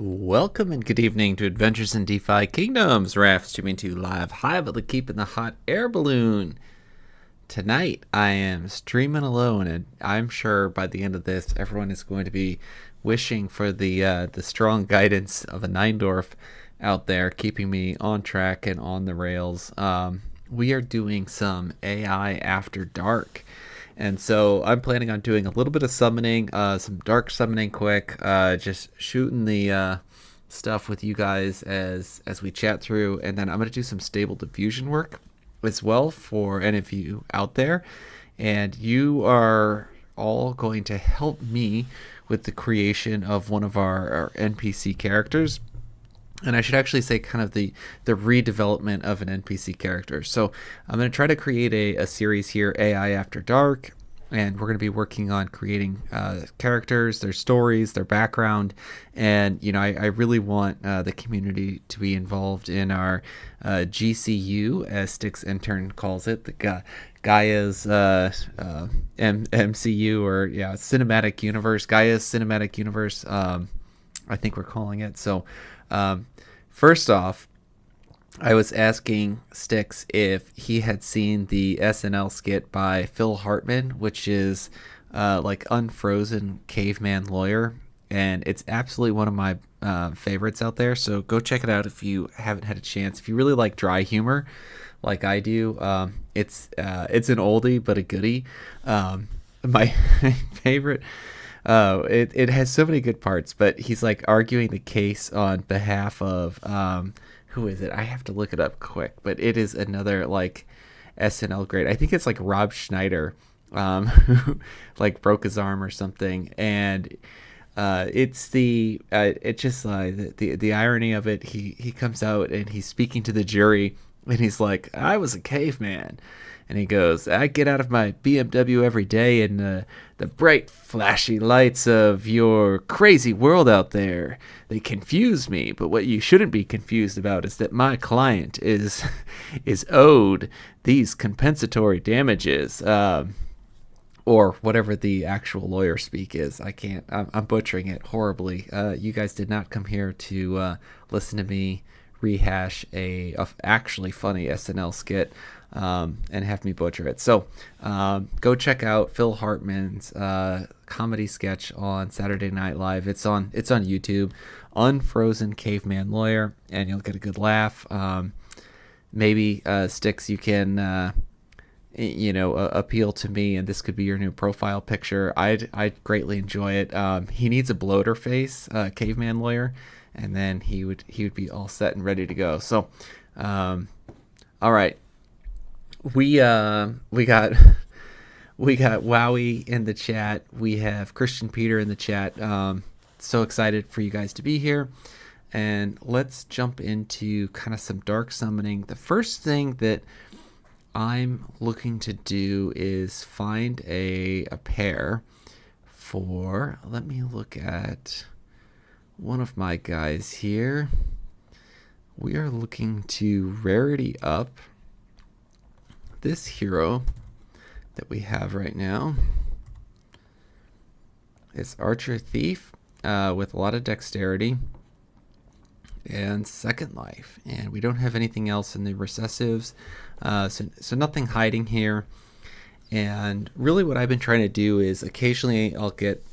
Welcome and good evening to Adventures in DeFi Kingdoms. Raph streaming to you live high above the keep in the hot air balloon. Tonight I am streaming alone, and I'm sure by the end of this, everyone is going to be wishing for the strong guidance of a Neindorf out there, keeping me on track and on the rails. We are doing some AI after dark. And so I'm planning on doing a little bit of summoning, some dark summoning quick, just shooting the stuff with you guys as we chat through. And then I'm going to do some stable diffusion work as well for any of you out there. And you are all going to help me with the creation of one of our NPC characters. And I should actually say kind of the redevelopment of an NPC character. So I'm going to try to create a series here, AI After Dark, and we're going to be working on creating characters, their stories, their background, and I really want the community to be involved in our GCU, as Styx Intern calls it, the Gaia's MCU, or Cinematic Universe, Gaia's Cinematic Universe. I think we're calling it. So first off, I was asking Styx if he had seen the SNL skit by Phil Hartman, which is like Unfrozen Caveman Lawyer, and it's absolutely one of my favorites out there. So go check it out if you haven't had a chance. If you really like dry humor, like I do, it's an oldie but a goodie. My favorite. It has so many good parts, but he's like arguing the case on behalf of who is it? I have to look it up quick, but it is another like SNL great. I think it's like Rob Schneider, who like broke his arm or something, and it's the irony of it. He comes out and he's speaking to the jury, and he's like, "I was a caveman." And he goes, "I get out of my BMW every day, and the bright, flashy lights of your crazy world out there, they confuse me. But what you shouldn't be confused about is that my client is owed these compensatory damages." Or whatever the actual lawyer speak is. I'm butchering it horribly. You guys did not come here to listen to me rehash a actually funny SNL skit and have me butcher it. So go check out Phil Hartman's comedy sketch on Saturday Night Live. It's on YouTube, Unfrozen Caveman Lawyer, and you'll get a good laugh. Maybe Styx, you can appeal to me, and this could be your new profile picture. I'd greatly enjoy it. He needs a bloater face, Caveman Lawyer, and then he would be all set and ready to go. So all right. We got Wowie in the chat. We have Christian Peter in the chat. So excited for you guys to be here. And let's jump into kind of some dark summoning. The first thing that I'm looking to do is find a pair for, let me look at one of my guys here. We are looking to rarity up this hero that we have right now. It's Archer Thief with a lot of dexterity and second life, and we don't have anything else in the recessives, so nothing hiding here. And really what I've been trying to do is occasionally I'll get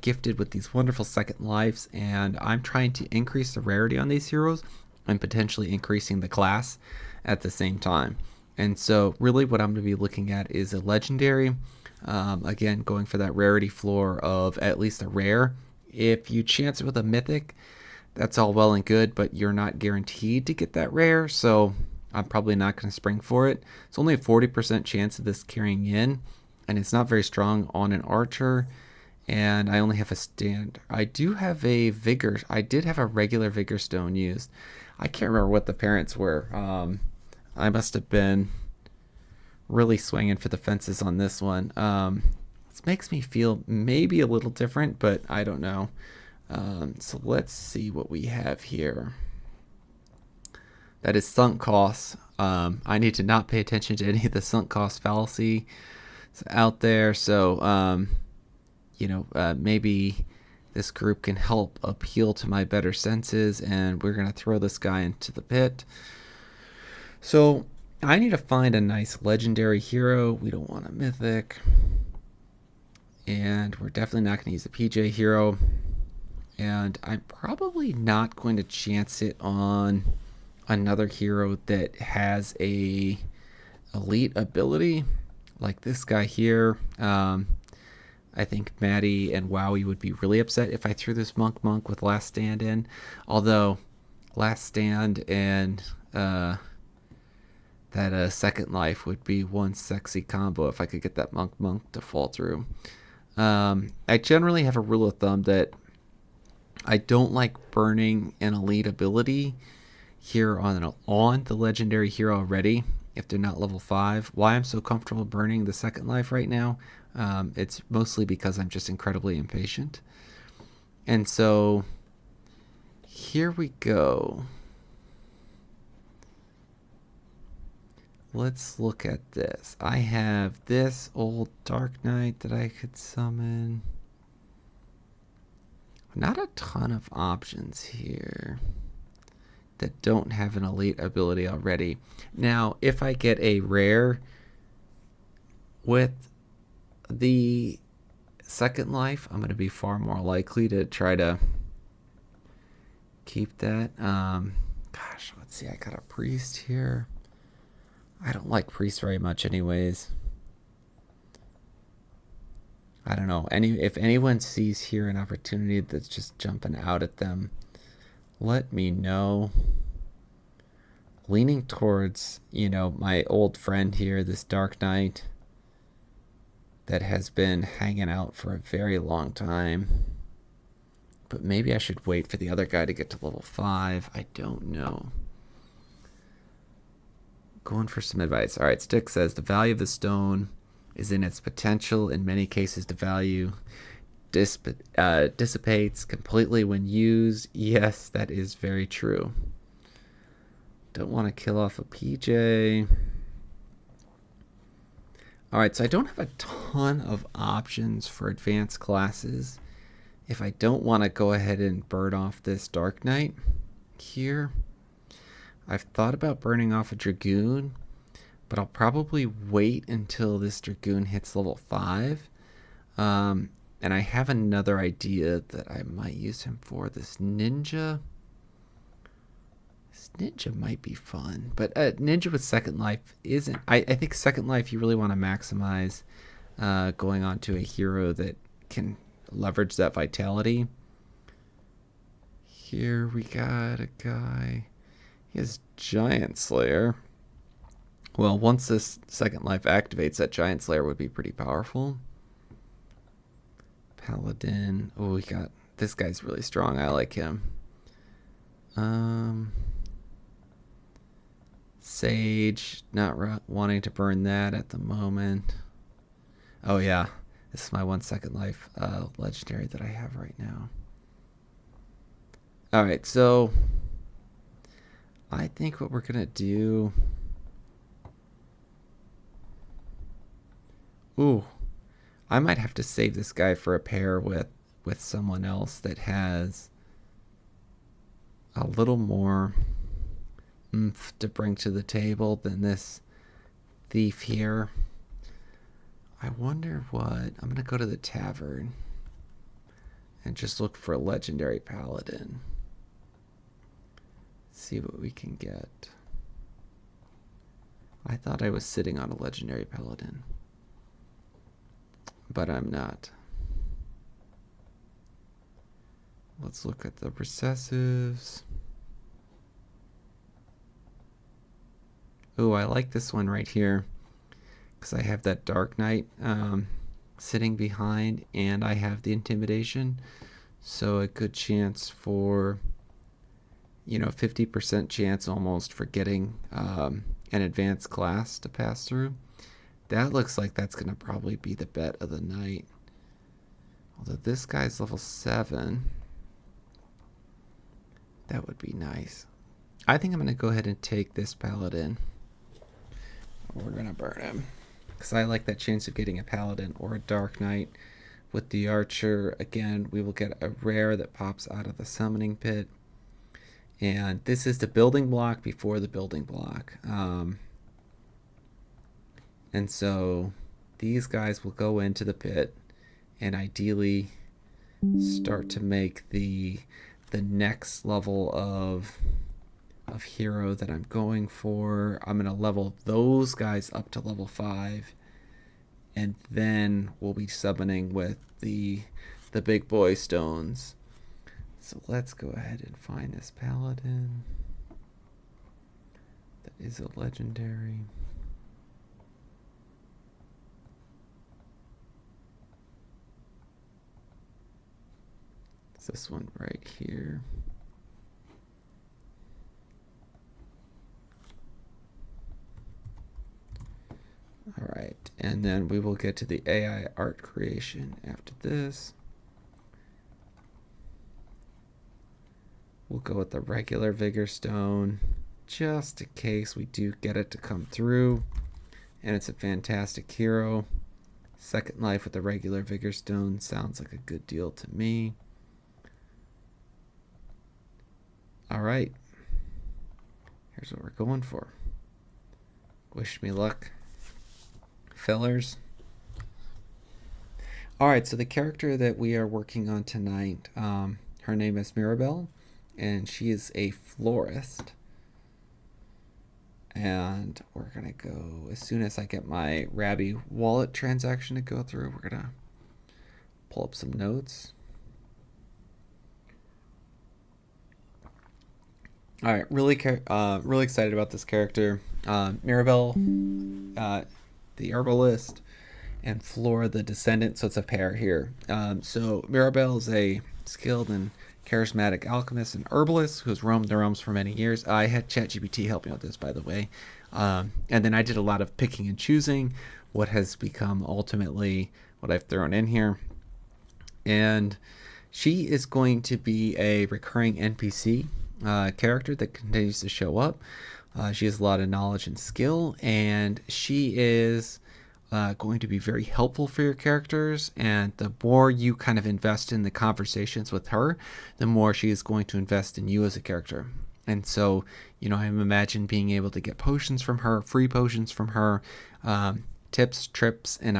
gifted with these wonderful second lives, and I'm trying to increase the rarity on these heroes and potentially increasing the class at the same time. And so really what I'm going to be looking at is a legendary, again going for that rarity floor of at least a rare. If you chance it with a mythic, that's all well and good, but you're not guaranteed to get that rare, so I'm probably not going to spring for it. It's only a 40% chance of this carrying in, and it's not very strong on an archer, and I only have a stand. I do have a vigor. I did have a regular vigor stone used. I can't remember what the parents were. I must have been really swinging for the fences on this one. This makes me feel maybe a little different, but I don't know. So let's see what we have here. That is sunk costs. I need to not pay attention to any of the sunk cost fallacy out there. So, maybe this group can help appeal to my better senses, and we're going to throw this guy into the pit. So I need to find a nice legendary hero. We don't want a mythic. And we're definitely not going to use a PJ hero. And I'm probably not going to chance it on another hero that has a elite ability like this guy here. I think Maddie and Wowie would be really upset if I threw this Monk with Last Stand in. Although Last Stand and that Second Life would be one sexy combo if I could get that Monk to fall through. I generally have a rule of thumb that I don't like burning an elite ability here on the legendary hero already if they're not level 5. Why I'm so comfortable burning the Second Life right now, it's mostly because I'm just incredibly impatient. And so here we go. Let's look at this. I have this old Dark Knight that I could summon. Not a ton of options here that don't have an elite ability already. Now, if I get a rare with the Second Life, I'm going to be far more likely to try to keep that. Gosh, let's see. I got a priest here. I don't like priests very much anyways. I don't know. If anyone sees here an opportunity that's just jumping out at them, let me know. Leaning towards, my old friend here, this Dark Knight that has been hanging out for a very long time. But maybe I should wait for the other guy to get to level 5. I don't know. Going for some advice. All right, Stick says the value of the stone is in its potential. In many cases, the value dissipates completely when used. Yes, that is very true. Don't want to kill off a PJ. All right, so I don't have a ton of options for advanced classes. If I don't want to go ahead and burn off this Dark Knight here, I've thought about burning off a Dragoon, but I'll probably wait until this Dragoon hits level 5. And I have another idea that I might use him for. This Ninja. This Ninja might be fun, but Ninja with Second Life isn't. I think Second Life you really want to maximize going on to a hero that can leverage that vitality. Here we got a guy. He has Giant Slayer. Well, once this Second Life activates, that Giant Slayer would be pretty powerful. Paladin. Oh, we got... This guy's really strong. I like him. Sage. Not wanting to burn that at the moment. Oh, yeah. This is my 1 Second Life legendary that I have right now. Alright, so... I think what we're going to do... Ooh. I might have to save this guy for a pair with someone else that has a little more oomph to bring to the table than this thief here. I wonder what... I'm going to go to the tavern and just look for a legendary paladin. See what we can get. I thought I was sitting on a legendary paladin, but I'm not. Let's look at the recessives. Oh, I like this one right here because I have that Dark Knight sitting behind, and I have the intimidation, so a good chance for 50% chance almost for getting an advanced class to pass through. That looks like that's going to probably be the bet of the night. Although this guy's level 7. That would be nice. I think I'm going to go ahead and take this paladin. We're going to burn him, because I like that chance of getting a paladin or a Dark Knight With the archer, again, we will get a rare that pops out of the summoning pit. And this is the building block before the building block. And so these guys will go into the pit and ideally start to make the next level of hero that I'm going for. I'm going to level those guys up to level 5. And then we'll be summoning with the big boy stones. So let's go ahead and find this paladin. That is a legendary. It's this one right here. All right, and then we will get to the AI art creation after this. We'll go with the regular Vigor Stone, just in case we do get it to come through. And it's a fantastic hero. Second life with the regular Vigor Stone sounds like a good deal to me. All right, here's what we're going for. Wish me luck, fillers. All right, so the character that we are working on tonight, her name is Mirabelle, and she is a florist. And we're gonna go, as soon as I get my Rabby wallet transaction to go through, we're gonna pull up some notes. All right, really excited about this character. Mirabelle, the herbalist, and Flora, the descendant. So it's a pair here. So Mirabelle is a skilled and charismatic alchemist and herbalist who has roamed the realms for many years. I had ChatGPT help me with this, by the way. And then I did a lot of picking and choosing what has become ultimately what I've thrown in here. And she is going to be a recurring NPC character that continues to show up. She has a lot of knowledge and skill, and she is going to be very helpful for your characters. And the more you kind of invest in the conversations with her, the more she is going to invest in you as a character. And so, I'm imagining being able to get potions from her, free potions from her, tips, trips, and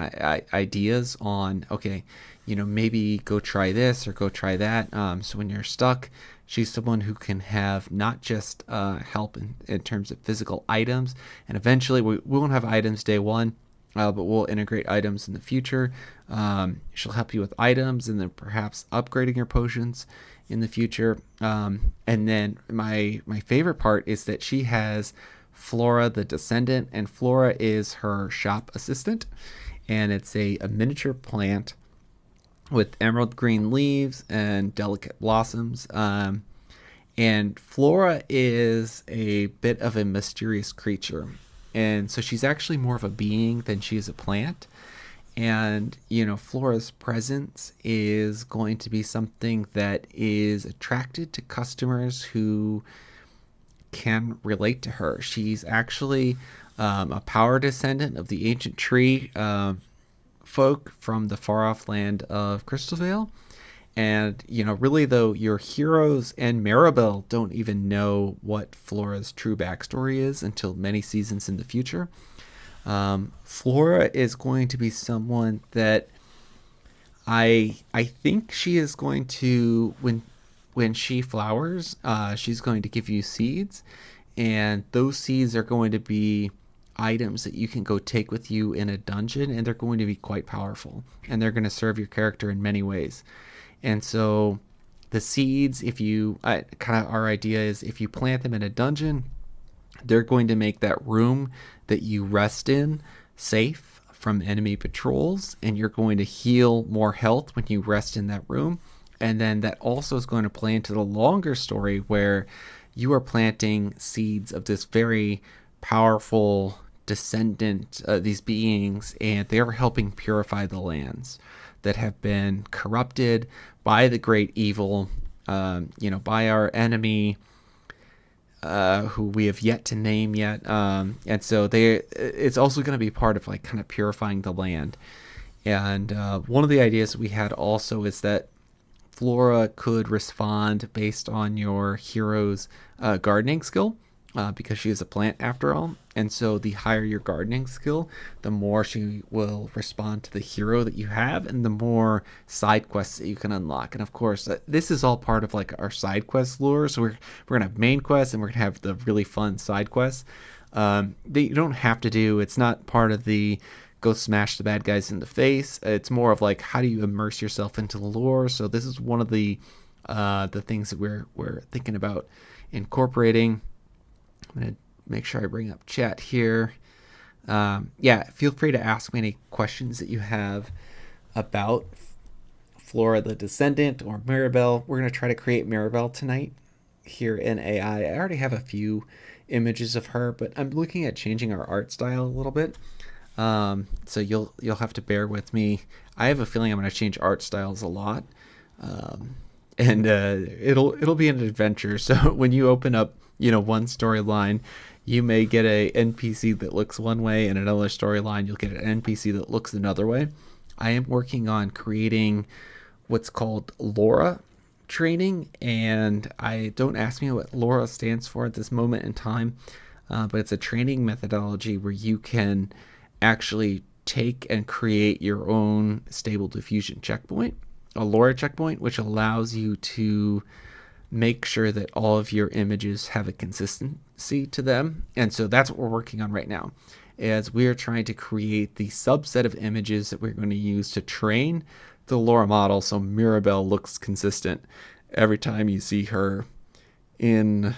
ideas on, okay, maybe go try this or go try that. So when you're stuck, she's someone who can have not just help in terms of physical items, and eventually we won't have items day one, but we'll integrate items in the future. She'll help you with items and then perhaps upgrading your potions in the future. And then my favorite part is that she has Flora, the descendant, and Flora is her shop assistant. And it's a miniature plant with emerald green leaves and delicate blossoms. And Flora is a bit of a mysterious creature. And so she's actually more of a being than she is a plant. And, Flora's presence is going to be something that is attracted to customers who can relate to her. She's actually a power descendant of the ancient tree folk from the far off land of Crystalvale. And, really, though, your heroes and Mirabelle don't even know what Flora's true backstory is until many seasons in the future. Flora is going to be someone that I think she is going to, when she flowers, she's going to give you seeds. And those seeds are going to be items that you can go take with you in a dungeon, and they're going to be quite powerful. And they're going to serve your character in many ways. And so the seeds, our idea is if you plant them in a dungeon, they're going to make that room that you rest in safe from enemy patrols, and you're going to heal more health when you rest in that room. And then that also is going to play into the longer story where you are planting seeds of this very powerful descendant, these beings, and they are helping purify the lands that have been corrupted by the great evil, by our enemy, who we have yet to name yet. And so it's also going to be part of kind of purifying the land. And one of the ideas we had also is that Flora could respond based on your hero's gardening skill, because she is a plant after all. And so the higher your gardening skill, the more she will respond to the hero that you have, and the more side quests that you can unlock. And of course, this is all part of like our side quest lore. So we're gonna have main quests, and we're gonna have the really fun side quests that you don't have to do. It's not part of the go smash the bad guys in the face. It's more of like, how do you immerse yourself into the lore? So this is one of the things that we're thinking about incorporating. I'm gonna make sure I bring up chat here. Yeah, feel free to ask me any questions that you have about Flora the Descendant or Mirabelle. We're gonna try to create Mirabelle tonight here in AI. I already have a few images of her, but I'm looking at changing our art style a little bit. So you'll have to bear with me. I have a feeling I'm going to change art styles a lot, and it'll be an adventure. So when you open up, one storyline, you may get a NPC that looks one way, and another storyline you'll get an NPC that looks another way. I am working on creating what's called Laura training, and I don't ask me what Laura stands for at this moment in time, but it's a training methodology where you can actually take and create your own stable diffusion checkpoint, a Laura checkpoint, which allows you to make sure that all of your images have a consistency to them. And so that's what we're working on right now, as we are trying to create the subset of images that we're going to use to train the Laura model so Mirabelle looks consistent every time you see her in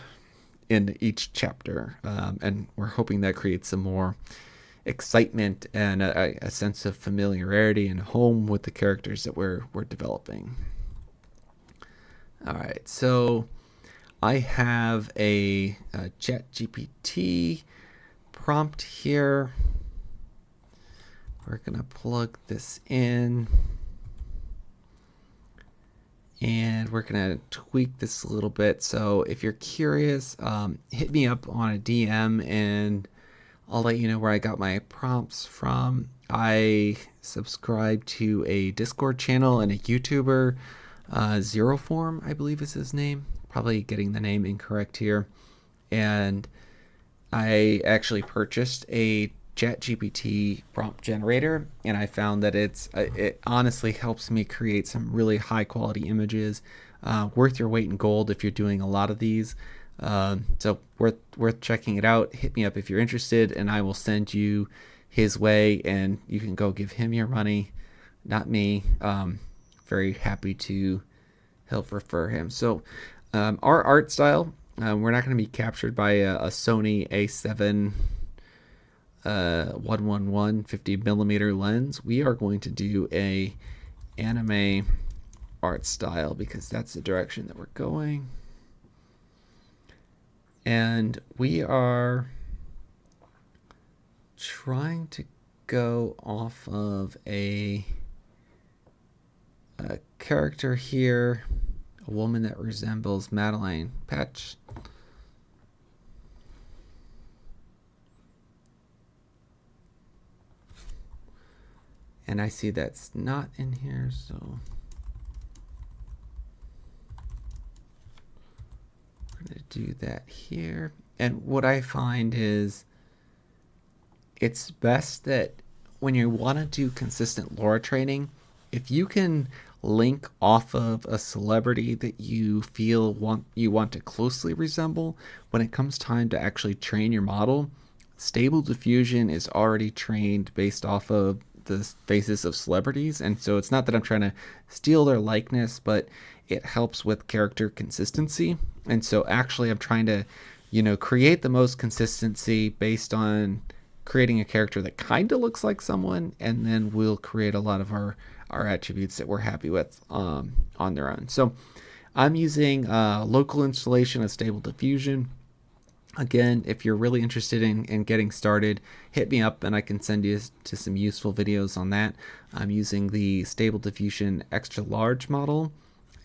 each chapter. And we're hoping that creates some more excitement and a sense of familiarity and home with the characters that we're developing. All right, so I have a ChatGPT prompt here. We're gonna plug this in, and we're gonna tweak this a little bit. So if you're curious, hit me up on a DM, and I'll let you know where I got my prompts from. I subscribe to a Discord channel and a YouTuber, Zero Form, I believe is his name. Probably getting the name incorrect here. And I actually purchased a ChatGPT prompt generator, and I found that it honestly helps me create some really high quality images, worth your weight in gold if you're doing a lot of these. So worth checking it out. Hit me up if you're interested, and I will send you his way, and you can go give him your money, not me. Very happy to help refer him. So our art style, we're not going to be captured by a Sony A7 111 50mm lens. We are going to do a anime art style because that's the direction that we're going. And we are trying to go off of a character here, a woman that resembles Madeline Petch. And I see that's not in here, so we're going to do that here. And what I find is it's best that when you want to do consistent lore training, if you can link off of a celebrity that you feel you want to closely resemble, when it comes time to actually train your model, Stable Diffusion is already trained based off of the faces of celebrities. And so it's not that I'm trying to steal their likeness, but it helps with character consistency. And so actually I'm trying to, create the most consistency based on creating a character that kind of looks like someone, and then we'll create a lot of our attributes that we're happy with on their own. So I'm using local installation of Stable Diffusion. Again, if you're really interested in getting started, hit me up and I can send you to some useful videos on that. I'm using the Stable Diffusion extra large model,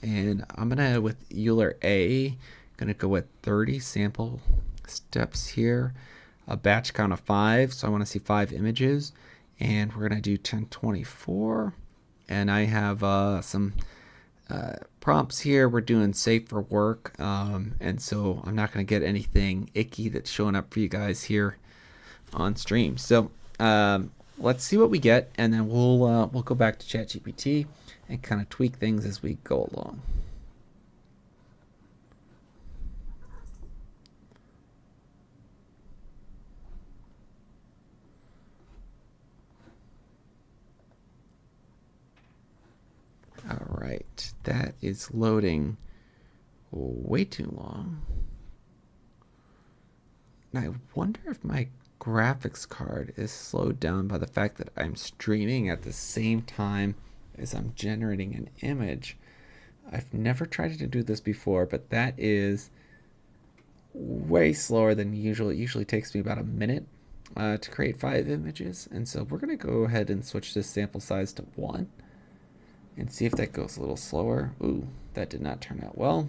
and I'm gonna, with Euler A, gonna go with 30 sample steps here, a batch count of 5, so I want to see 5 images, and we're going to do 1024. And I have some prompts here. We're doing safe for work, and so I'm not going to get anything icky that's showing up for you guys here on stream. So let's see what we get, and then we'll go back to ChatGPT and kind of tweak things as we go along. All right, that is loading way too long. And I wonder if my graphics card is slowed down by the fact that I'm streaming at the same time as I'm generating an image. I've never tried to do this before, but that is way slower than usual. It usually takes me about a minute to create 5 images, and so we're going to go ahead and switch this sample size to 1 and see if that goes a little slower. Ooh, that did not turn out well.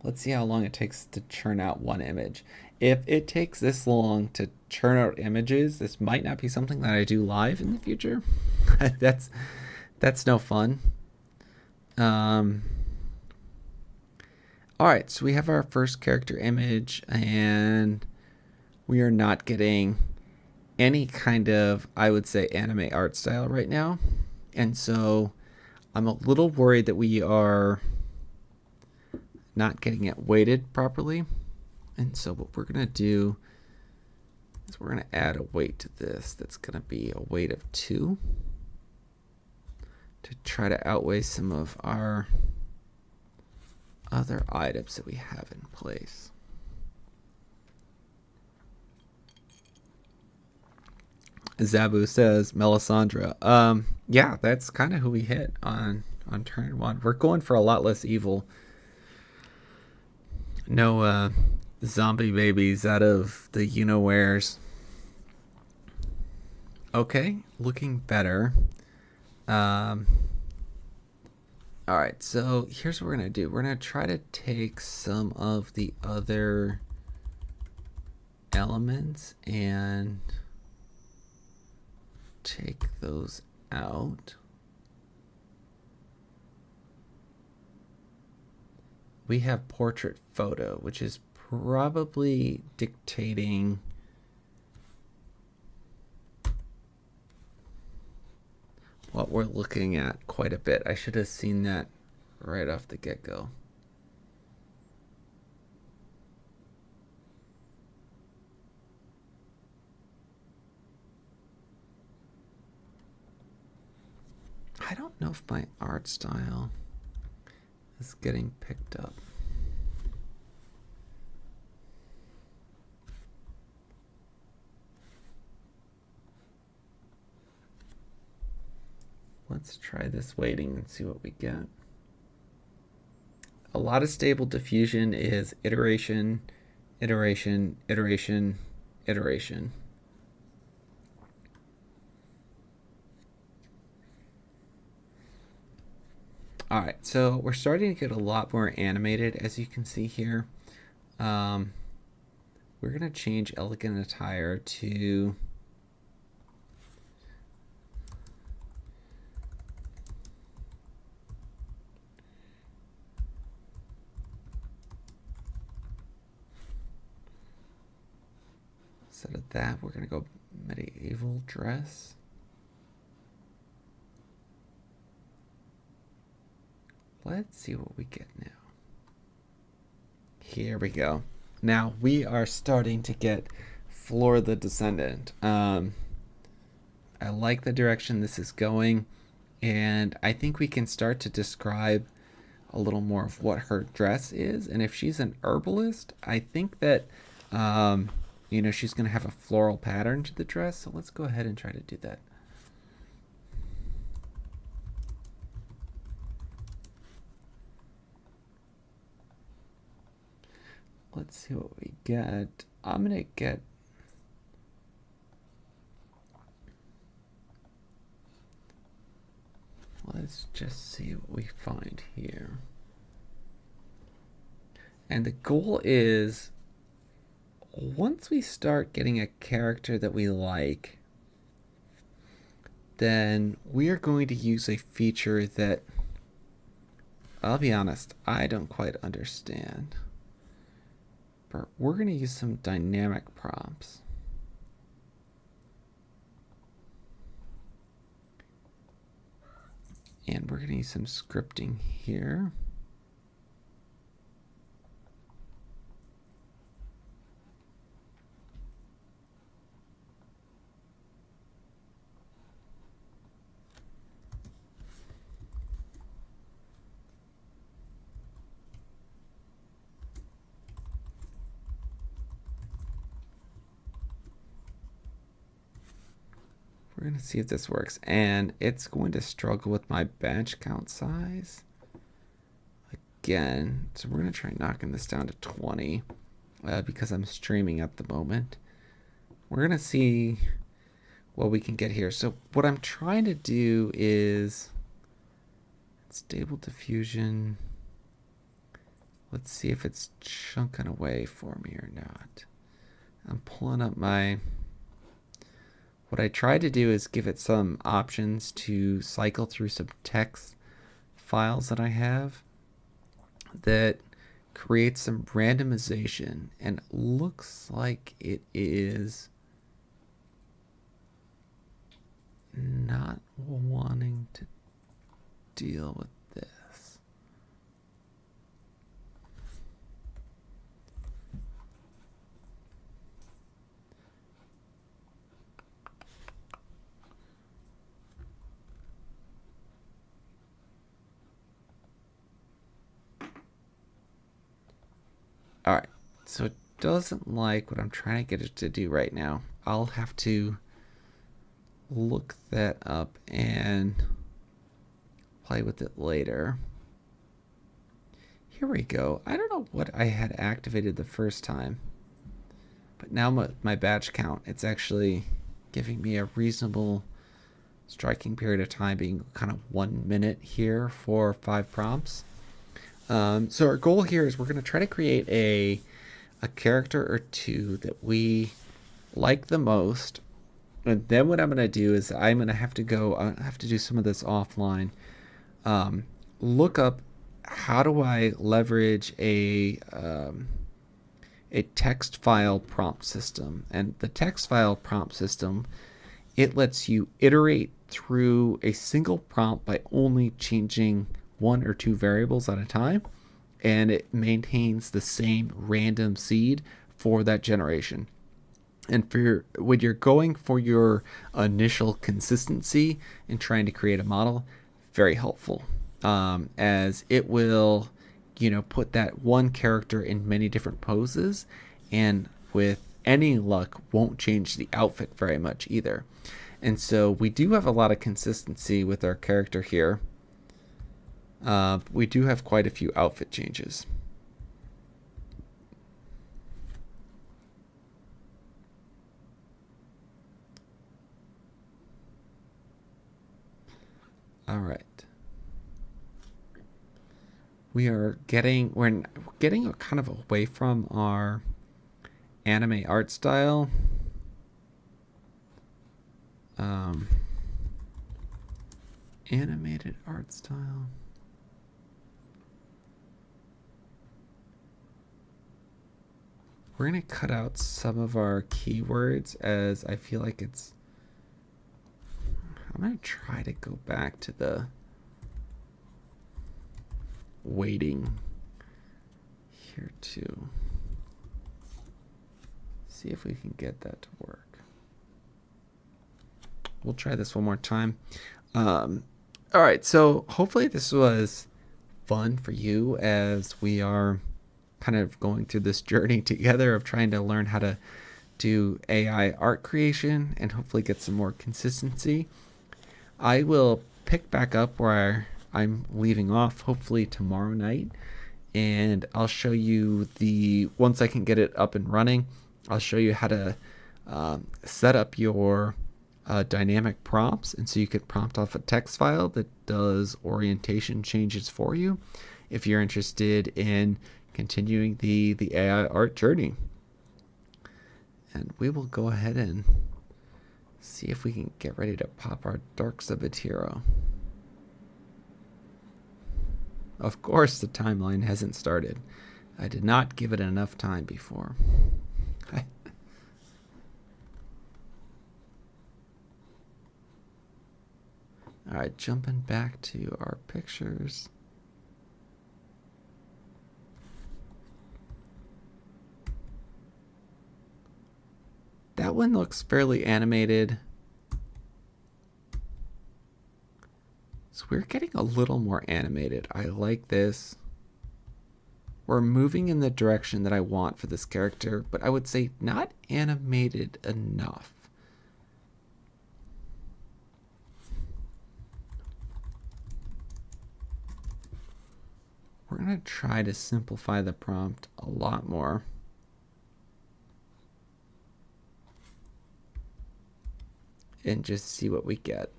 Let's see how long it takes to churn out 1 image. If it takes this long to churn out images, this might not be something that I do live in the future. that's no fun. All right, so we have our first character image, and we are not getting any kind of, I would say, anime art style right now. And so I'm a little worried that we are not getting it weighted properly. And so what we're going to do is we're going to add a weight to this that's going to be a weight of 2 to try to outweigh some of our other items that we have in place. Zabu says Melisandre. Yeah, that's kind of who we hit on turn 1. We're going for a lot less evil. No zombie babies out of the you-know-wheres. Okay, looking better. All right, so here's what we're going to do. We're going to try to take some of the other elements and take those out. We have portrait photo, which is probably dictating what we're looking at quite a bit. I should have seen that right off the get-go. I don't know if my art style is getting picked up. Let's try this weighting and see what we get. A lot of stable diffusion is iteration, iteration, iteration, iteration. All right, so we're starting to get a lot more animated, as you can see here. We're going to change elegant attire to instead of that, we're going to go medieval dress. Let's see what we get now. Here we go. Now we are starting to get Floor the Descendant. I like the direction this is going, and I think we can start to describe a little more of what her dress is. And if she's an herbalist, I think that she's going to have a floral pattern to the dress. So let's go ahead and try to do that. Let's see what we get. I'm going to get... Let's just see what we find here. And the goal is once we start getting a character that we like, then we are going to use a feature that, I'll be honest, I don't quite understand. But we're going to use some dynamic prompts. And we're going to use some scripting here. We're going to see if this works. And it's going to struggle with my badge count size. Again, so we're going to try knocking this down to 20 because I'm streaming at the moment. We're going to see what we can get here. So what I'm trying to do is stable diffusion. Let's see if it's chunking away for me or not. I'm pulling up my... What I tried to do is give it some options to cycle through some text files that I have that creates some randomization, and it looks like it is not wanting to deal with this. All right, so it doesn't like what I'm trying to get it to do right now. I'll have to look that up and play with it later. Here we go. I don't know what I had activated the first time, but now my badge count, it's actually giving me a reasonable striking period of time, being kind of 1 minute here for 5 prompts. So our goal here is we're going to try to create a character or two that we like the most. And then what I'm going to do is I'm going to have to do some of this offline. Look up how do I leverage a text file prompt system. And the text file prompt system, it lets you iterate through a single prompt by only changing 1 or 2 variables at a time, and it maintains the same random seed for that generation. And when you're going for your initial consistency and trying to create a model, very helpful, as it will, put that one character in many different poses, and with any luck won't change the outfit very much either. And so we do have a lot of consistency with our character here. We do have quite a few outfit changes. All right. We're getting kind of away from our anime art style. Animated art style. We're going to cut out some of our keywords, as I feel like it's... I'm going to try to go back to the weighting here too. See if we can get that to work. We'll try this one more time. All right, so hopefully this was fun for you as we are kind of going through this journey together of trying to learn how to do AI art creation and hopefully get some more consistency. I will pick back up where I'm leaving off hopefully tomorrow night, and I'll show you once I can get it up and running, I'll show you how to set up your dynamic prompts, and so you could prompt off a text file that does orientation changes for you if you're interested in continuing the AI art journey. And we will go ahead and see if we can get ready to pop our Dark Subbit hero. Of course, the timeline hasn't started. I did not give it enough time before. All right, jumping back to our pictures. That one looks fairly animated. So we're getting a little more animated. I like this. We're moving in the direction that I want for this character, but I would say not animated enough. We're going to try to simplify the prompt a lot more. And just see what we get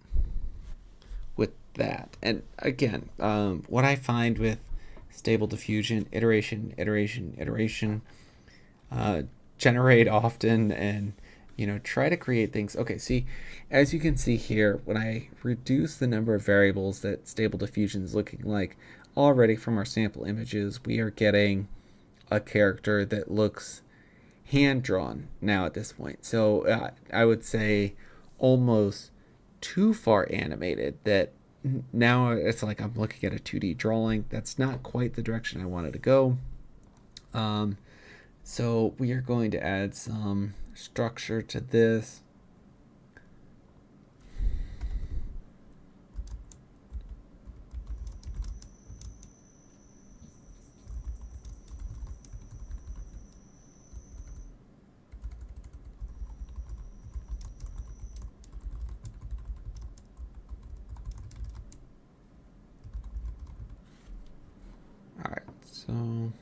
with that. And again, what I find with Stable Diffusion, iteration, generate often, and try to create things. Okay, see, as you can see here, when I reduce the number of variables that Stable Diffusion is looking like, already from our sample images, we are getting a character that looks hand-drawn now at this point. So I would say almost too far animated, that now it's like I'm looking at a 2D drawing. That's not quite the direction I wanted to go. So we are going to add some structure to this. So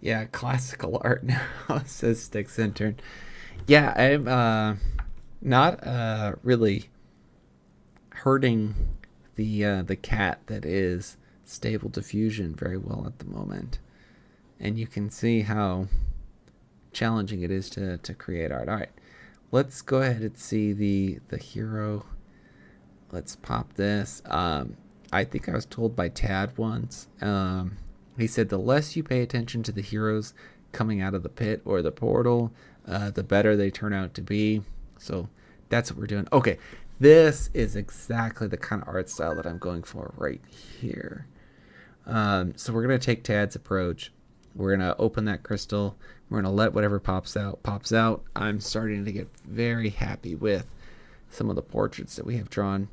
yeah, classical art now, says Sticks Intern. Yeah, I'm not really hurting the cat that is Stable Diffusion very well at the moment. And you can see how challenging it is to create art. All right, let's go ahead and see the hero. Let's pop this. I think I was told by Tad once. He said the less you pay attention to the heroes coming out of the pit or the portal, the better they turn out to be. So that's what we're doing. Okay, this is exactly the kind of art style that I'm going for right here. So we're going to take Tad's approach. We're going to open that crystal. We're going to let whatever pops out. I'm starting to get very happy with some of the portraits that we have drawn.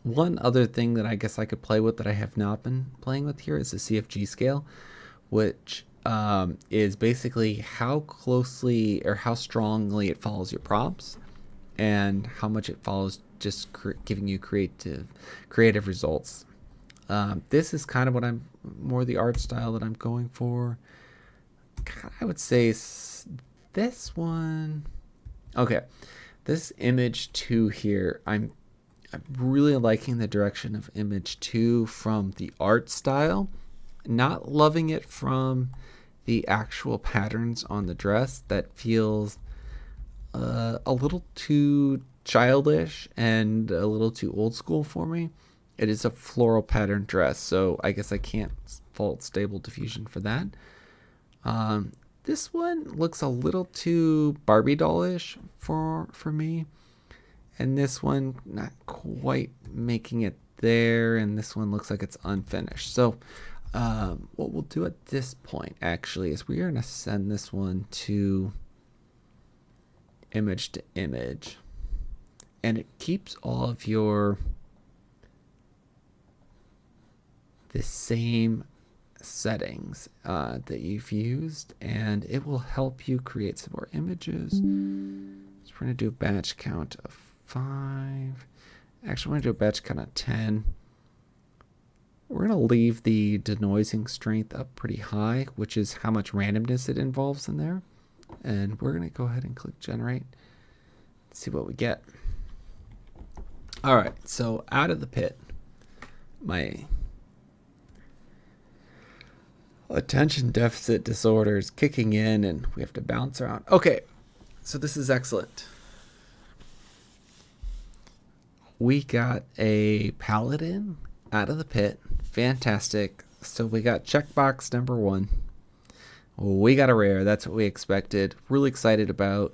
One other thing that I guess I could play with that I have not been playing with here is the CFG scale, which is basically how closely or how strongly it follows your prompts and how much it follows just giving you creative results. This is kind of what I'm more the art style that I'm going for. I would say this one. Okay, this image 2 here, I'm really liking the direction of image 2 from the art style. Not loving it from the actual patterns on the dress. That feels a little too childish and a little too old school for me. It is a floral pattern dress, so I guess I can't fault Stable Diffusion for that. This one looks a little too Barbie dollish for me. And this one, not quite making it there. And this one looks like it's unfinished. So what we'll do at this point, actually, is we're going to send this one to image to image. And it keeps all of the same settings that you've used. And it will help you create some more images. So we're going to do a batch count of 5. Actually, we're going to do a batch count of 10. We're going to leave the denoising strength up pretty high, which is how much randomness it involves in there. And we're going to go ahead and click generate. See what we get. All right, so out of the pit, my Attention deficit disorders kicking in, and we have to bounce around. Okay, so this is excellent. We got a paladin out of the pit. Fantastic. So we got checkbox number 1. We got a rare. That's what we expected. Really excited about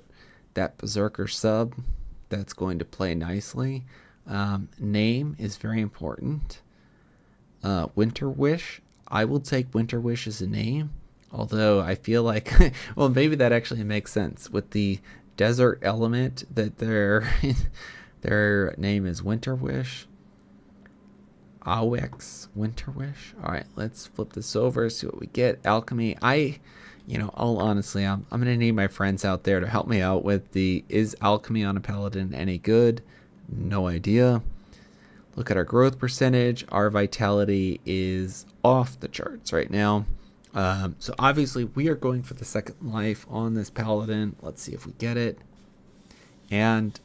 that Berserker sub. That's going to play nicely. Name is very important. Winter Wish. I will take Winter Wish as a name. Although I feel like, well, maybe that actually makes sense with the desert element that their name is Winter Wish. Awex Winter Wish. All right, let's flip this over, see what we get. Alchemy. All honestly, I'm going to need my friends out there to help me out with is alchemy on a paladin any good? No idea. Look at our growth percentage. Our vitality is off the charts right now. So obviously we are going for the second life on this paladin. Let's see if we get it. And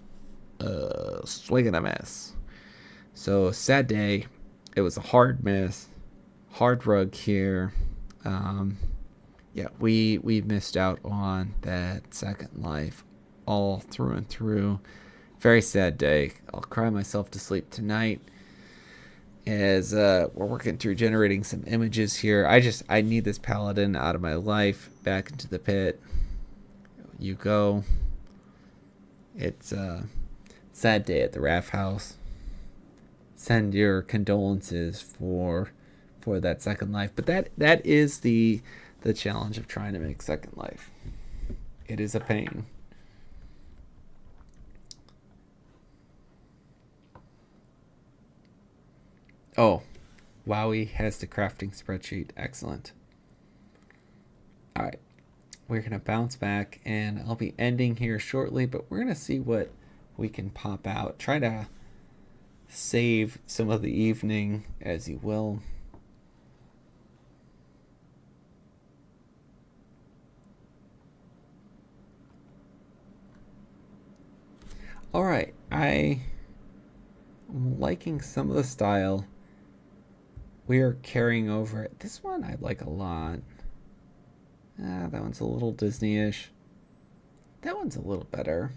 swing and a miss. So sad day. It was a hard miss. Hard rug here. Yeah, we missed out on that second life all through and through. Very sad day. I'll cry myself to sleep tonight as we're working through generating some images here. I need this paladin out of my life, back into the pit. You go. It's a sad day at the Raph house. Send your condolences for that second life. But that is the challenge of trying to make second life. It is a pain. Oh, Wowie has the crafting spreadsheet. Excellent. All right. We're going to bounce back, and I'll be ending here shortly, but we're going to see what we can pop out. Try to save some of the evening as you will. All right. I'm liking some of the style. We are carrying over it. This one I like a lot. That one's a little Disney-ish. That one's a little better.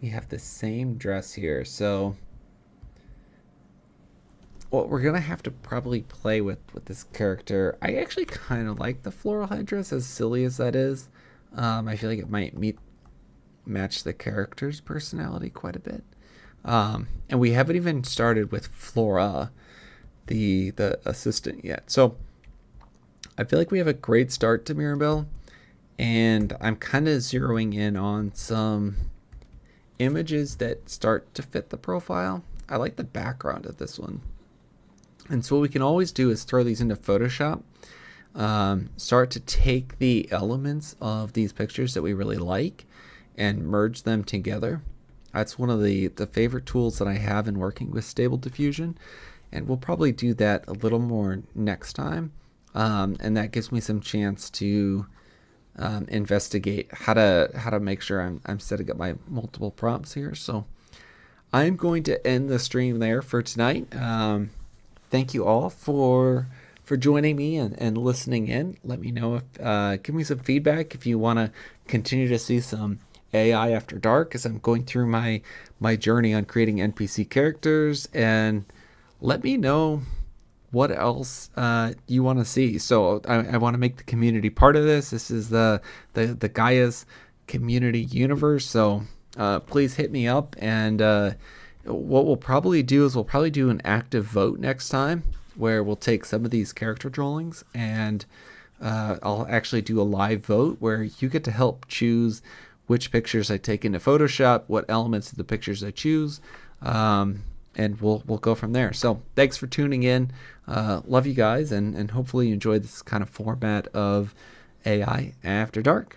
We have the same dress here, so what we're gonna have to probably play with this character. I actually kind of like the floral headdress, as silly as that is. I feel like it might match the character's personality quite a bit. And we haven't even started with Flora, the assistant, yet. So I feel like we have a great start to Mirabelle, and I'm kind of zeroing in on some images that start to fit the profile. I like the background of this one. And so what we can always do is throw these into Photoshop, start to take the elements of these pictures that we really like and merge them together. That's one of the favorite tools that I have in working with Stable Diffusion, and we'll probably do that a little more next time. And that gives me some chance to investigate how to make sure I'm setting up my multiple prompts here. So I'm going to end the stream there for tonight. Thank you all for joining me and listening in. Let me know if give me some feedback if you want to continue to see some AI After Dark as I'm going through my journey on creating NPC characters, and let me know what else you want to see. So I want to make the community part of this. This is the Gaia's community universe. So please hit me up, and what we'll probably do is we'll probably do an active vote next time, where we'll take some of these character drawings and I'll actually do a live vote where you get to help choose which pictures I take into Photoshop, what elements of the pictures I choose, and we'll go from there. So thanks for tuning in. Love you guys, and hopefully you enjoyed this kind of format of AI After Dark.